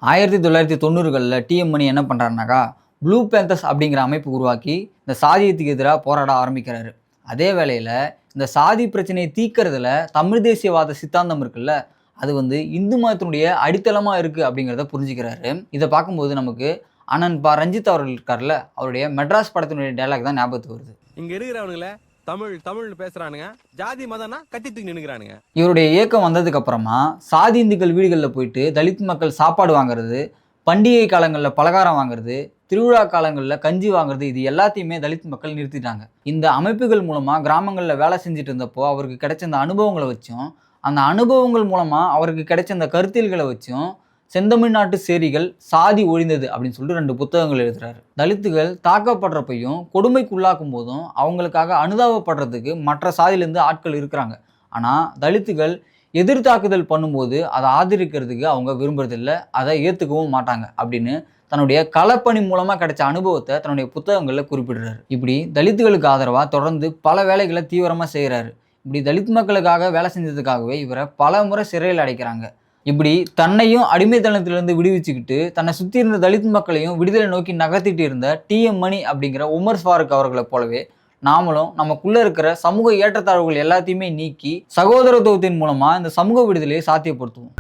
1990களில் DM மணி என்ன பண்ணுறாருனாக்கா blue panthers அப்படிங்கிற அமைப்பு உருவாக்கி இந்த சாதியத்துக்கு எதிராக போராட ஆரம்பிக்கிறாரு. அதே வேளையில் இந்த சாதி பிரச்சனையை தீர்க்கறதுல தமிழ் தேசியவாத சித்தாந்தம் இருக்குல்ல, அது இந்து மதத்தினுடைய அடித்தளமாக இருக்குது அப்படிங்கிறத புரிஞ்சுக்கிறாரு. இதை பார்க்கும்போது நமக்கு அண்ணன் ரஞ்சித் அவர்கள் இருக்கார்ல, அவருடைய மெட்ராஸ் படத்தினுடைய டைலாக் தான் ஞாபகத்துக்கு வருது. இங்க இருக்கிறவனுங்கள தமிழ்னு பேசுறானுங்க, ஜாதி மதம்னா கட்டி தூக்கி நின்னுக்கிறானுங்க. இவருடைய இயக்கம் வந்ததுக்கு அப்புறமா சாதி இந்துக்கள் வீடுகளில் போயிட்டு தலித் மக்கள் சாப்பாடு வாங்குறது, பண்டிகை காலங்களில் பலகாரம் வாங்குறது, திருவிழா காலங்களில் கஞ்சி வாங்குறது, இது எல்லாத்தையுமே தலித் மக்கள் நிறுத்திட்டாங்க. இந்த அமைப்புகள் மூலமாக கிராமங்களில் வேலை செஞ்சுட்டு இருந்தப்போ அவருக்கு கிடைச்ச அந்த அனுபவங்களை வச்சும், அந்த அனுபவங்கள் மூலமாக அவருக்கு கிடைச்ச அந்த கருத்தியல்களை வச்சும் செந்தமிழ்நாட்டு சேரிகள் சாதி ஒழிந்தது அப்படின்னு சொல்லிட்டு 2 புத்தகங்கள் எழுதுறாரு. தலித்துகள் தாக்கப்படுறப்பையும் கொடுமைக்குள்ளாக்கும் போதும் அவங்களுக்காக அனுதாபப்படுறதுக்கு மற்ற சாதியிலேருந்து ஆட்கள் இருக்கிறாங்க. ஆனால் தலித்துகள் எதிர்த்தாக்குதல் பண்ணும்போது அதை ஆதரிக்கிறதுக்கு அவங்க விரும்புறதில்லை, அதை ஏற்றுக்கவும் மாட்டாங்க அப்படின்னு தன்னுடைய களப்பணி மூலமாக கிடைச்ச அனுபவத்தை தன்னுடைய புத்தகங்களில் குறிப்பிடுறாரு. இப்படி தலித்துகளுக்கு ஆதரவாக தொடர்ந்து பல வேலைகளை தீவிரமாக செய்கிறாரு. இப்படி தலித் மக்களுக்காக வேலை செஞ்சதுக்காகவே இவரை பல முறை சிறையில் அடைக்கிறாங்க. இப்படி தன்னையும் அடிமைத்தனத்திலிருந்து விடுவிச்சுக்கிட்டு தன்னை சுற்றி இருந்த தலித் மக்களையும் விடுதலை நோக்கி நகர்த்திட்டு இருந்த டிஎம் மணி அப்படிங்கிற உமர் ஃபாரூக் அவர்களை போலவே நாமளும் நமக்குள்ள இருக்கிற சமூக ஏற்றத்தாழ்வுகள் எல்லாத்தையுமே நீக்கி சகோதரத்துவத்தின் மூலமா இந்த சமூக விடுதலையை சாத்தியப்படுத்துவோம்.